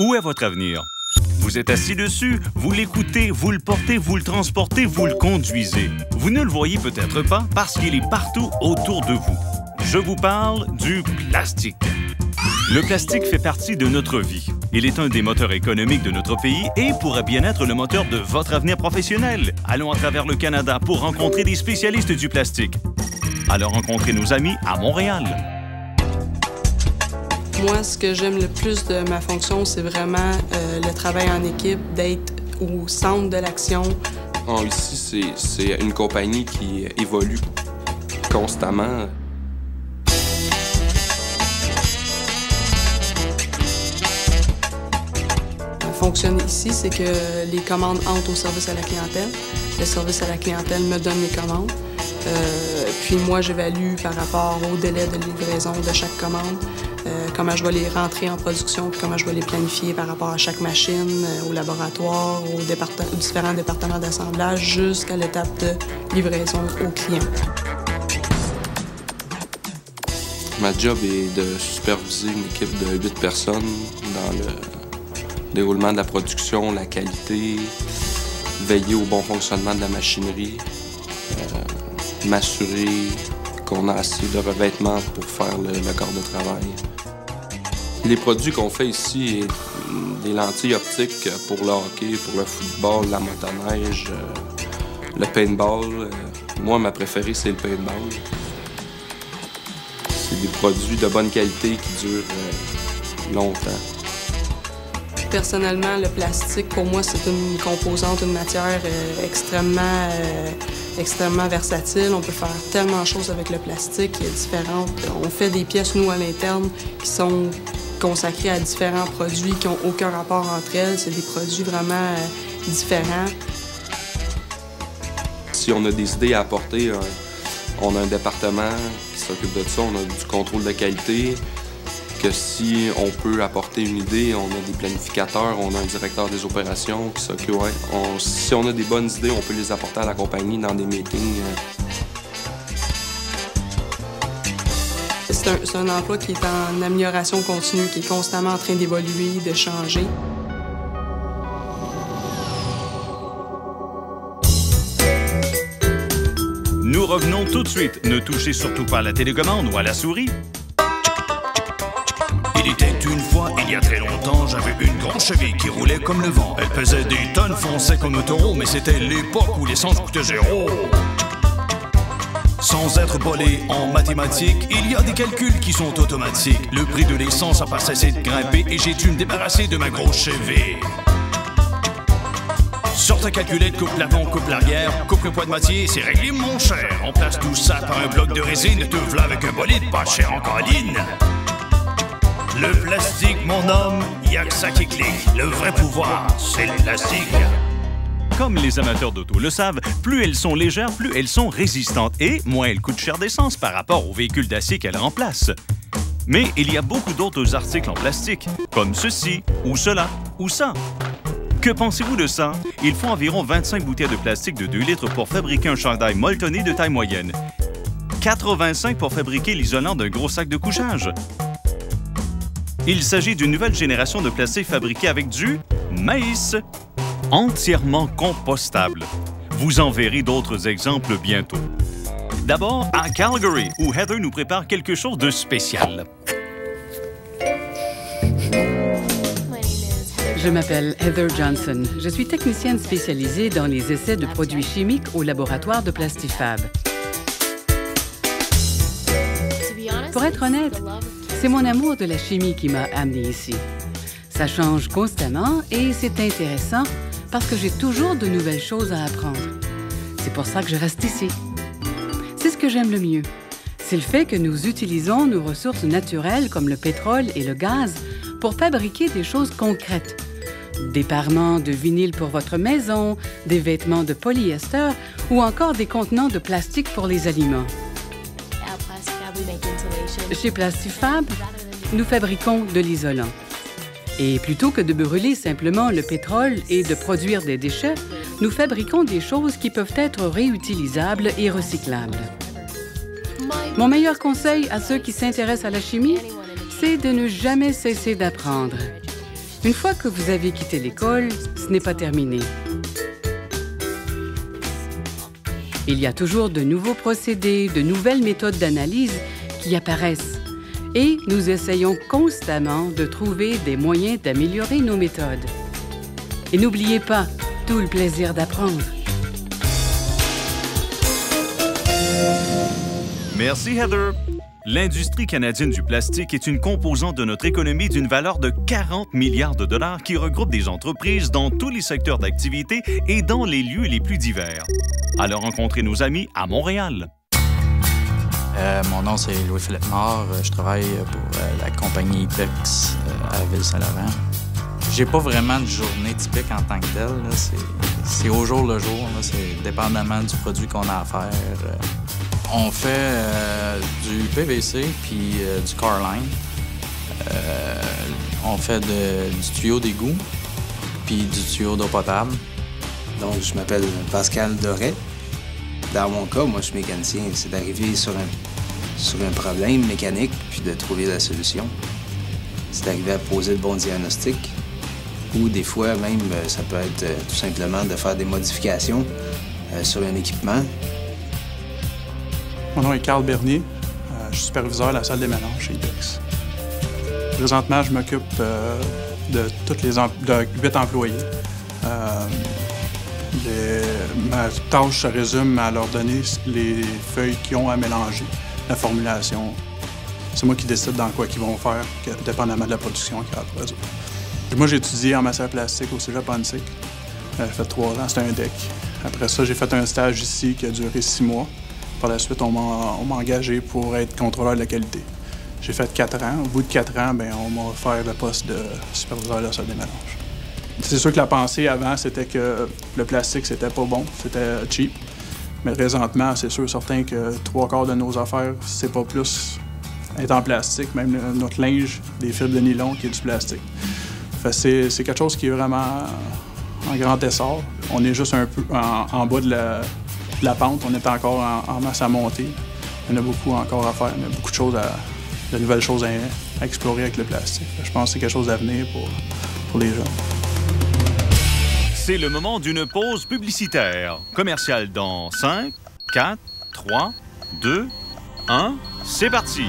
Où est votre avenir? Vous êtes assis dessus, vous l'écoutez, vous le portez, vous le transportez, vous le conduisez. Vous ne le voyez peut-être pas parce qu'il est partout autour de vous. Je vous parle du plastique. Le plastique fait partie de notre vie. Il est un des moteurs économiques de notre pays et pourrait bien être le moteur de votre avenir professionnel. Allons à travers le Canada pour rencontrer des spécialistes du plastique. Alors rencontrez nos amis à Montréal. Moi, ce que j'aime le plus de ma fonction, c'est vraiment le travail en équipe, d'être au centre de l'action. Ici, c'est une compagnie qui évolue constamment. Fonctionne ici, c'est que les commandes entrent au service à la clientèle. Le service à la clientèle me donne les commandes. Puis moi, j'évalue par rapport au délai de livraison de chaque commande, comment je vais les rentrer en production, puis comment je vais les planifier par rapport à chaque machine, au laboratoire, aux différents départements d'assemblage, jusqu'à l'étape de livraison au client. Ma job est de superviser une équipe de 8 personnes dans le déroulement de la production, la qualité, veiller au bon fonctionnement de la machinerie, m'assurer qu'on a assez de revêtements pour faire le corps de travail. Les produits qu'on fait ici, des lentilles optiques pour le hockey, pour le football, la motoneige, le paintball. Moi, ma préférée, c'est le paintball. C'est des produits de bonne qualité qui durent longtemps. Personnellement, le plastique, pour moi, c'est une composante, une matière extrêmement versatile. On peut faire tellement de choses avec le plastique qui est différente. On fait des pièces, nous, à l'interne, qui sont consacrées à différents produits qui n'ont aucun rapport entre elles. C'est des produits vraiment différents. Si on a des idées à apporter, on a un département qui s'occupe de ça. On a du contrôle de qualité. Que si on peut apporter une idée, on a des planificateurs, on a un directeur des opérations qui s'occupe. Ouais, si on a des bonnes idées, on peut les apporter à la compagnie dans des meetings. C'est un emploi qui est en amélioration continue, qui est constamment en train d'évoluer, de changer. Nous revenons tout de suite. Ne touchez surtout pas à la télécommande ou à la souris. Il était une fois, il y a très longtemps, j'avais une grande cheville qui roulait comme le vent. Elle pesait des tonnes, fonçait comme un taureau, mais c'était l'époque où l'essence coûtait zéro. Sans être bolé en mathématiques, il y a des calculs qui sont automatiques. Le prix de l'essence a pas cessé de grimper et j'ai dû me débarrasser de ma grosse cheville. Sur ta calculette, coupe l'avant, coupe l'arrière, coupe le poids de moitié, c'est réglé mon cher. On place tout ça par un bloc de résine, te v'là avec un bolide, pas cher en colline. Le plastique, mon homme, y'a que ça qui clique. Le vrai pouvoir, c'est le plastique. Comme les amateurs d'auto le savent, plus elles sont légères, plus elles sont résistantes et moins elles coûtent cher d'essence par rapport aux véhicules d'acier qu'elles remplacent. Mais il y a beaucoup d'autres articles en plastique, comme ceci, ou cela, ou ça. Que pensez-vous de ça? Il faut environ 25 bouteilles de plastique de 2 litres pour fabriquer un chandail molletonné de taille moyenne. 85 pour fabriquer l'isolant d'un gros sac de couchage. Il s'agit d'une nouvelle génération de plastique fabriqué avec du maïs, entièrement compostable. Vous en verrez d'autres exemples bientôt. D'abord, à Calgary, où Heather nous prépare quelque chose de spécial. Je m'appelle Heather Johnson. Je suis technicienne spécialisée dans les essais de produits chimiques au laboratoire de Plastifab. Pour être honnête, c'est mon amour de la chimie qui m'a amenée ici. Ça change constamment et c'est intéressant parce que j'ai toujours de nouvelles choses à apprendre. C'est pour ça que je reste ici. C'est ce que j'aime le mieux. C'est le fait que nous utilisons nos ressources naturelles comme le pétrole et le gaz pour fabriquer des choses concrètes. Des parements de vinyle pour votre maison, des vêtements de polyester ou encore des contenants de plastique pour les aliments. Chez Plastifab, nous fabriquons de l'isolant. Et plutôt que de brûler simplement le pétrole et de produire des déchets, nous fabriquons des choses qui peuvent être réutilisables et recyclables. Mon meilleur conseil à ceux qui s'intéressent à la chimie, c'est de ne jamais cesser d'apprendre. Une fois que vous avez quitté l'école, ce n'est pas terminé. Il y a toujours de nouveaux procédés, de nouvelles méthodes d'analyse qui apparaissent. Et nous essayons constamment de trouver des moyens d'améliorer nos méthodes. Et n'oubliez pas, tout le plaisir d'apprendre. Merci, Heather. L'industrie canadienne du plastique est une composante de notre économie d'une valeur de 40 milliards de dollars qui regroupe des entreprises dans tous les secteurs d'activité et dans les lieux les plus divers. Alors rencontrez nos amis à Montréal. Mon nom, c'est Louis-Philippe Mort. Je travaille pour la compagnie IPEX à Ville-Saint-Laurent. J'ai pas vraiment de journée typique en tant que telle. C'est au jour le jour. C'est dépendamment du produit qu'on a à faire. On fait du PVC puis du Carline. On fait du tuyau d'égout puis du tuyau d'eau potable. Donc, je m'appelle Pascal Doré. Dans mon cas, moi, je suis mécanicien. C'est d'arriver sur un problème mécanique puis de trouver la solution. C'est d'arriver à poser le bon diagnostic. Ou des fois, même, ça peut être tout simplement de faire des modifications sur un équipement. Mon nom est Carl Bernier. Je suis superviseur à la salle des mélanges chez IPEX. Présentement, je m'occupe de 8 employés. Ma tâche se résume à leur donner les feuilles qu'ils ont à mélanger, la formulation. C'est moi qui décide dans quoi qu'ils vont faire, dépendamment de la production qu'ils ont à produire. Moi, j'ai étudié en matière plastique au Cégep Annecy. J'ai fait 3 ans, c'était un DEC. Après ça, j'ai fait un stage ici qui a duré 6 mois. Par la suite, on m'a engagé pour être contrôleur de la qualité. J'ai fait 4 ans. Au bout de 4 ans, on m'a offert le poste de superviseur de la salle des mélanges. C'est sûr que la pensée avant, c'était que le plastique, c'était pas bon, c'était cheap. Mais présentement, c'est sûr, certain que 3/4 de nos affaires, c'est pas plus être en plastique. Même notre linge, des fibres de nylon qui est du plastique. C'est quelque chose qui est vraiment en grand essor. On est juste un peu en bas de la pente. On est encore en masse à monter. Il y en a beaucoup encore à faire. Il y a beaucoup de nouvelles choses à explorer avec le plastique. Je pense que c'est quelque chose d'avenir pour les jeunes. C'est le moment d'une pause publicitaire. Commercial dans 5, 4, 3, 2, 1, c'est parti!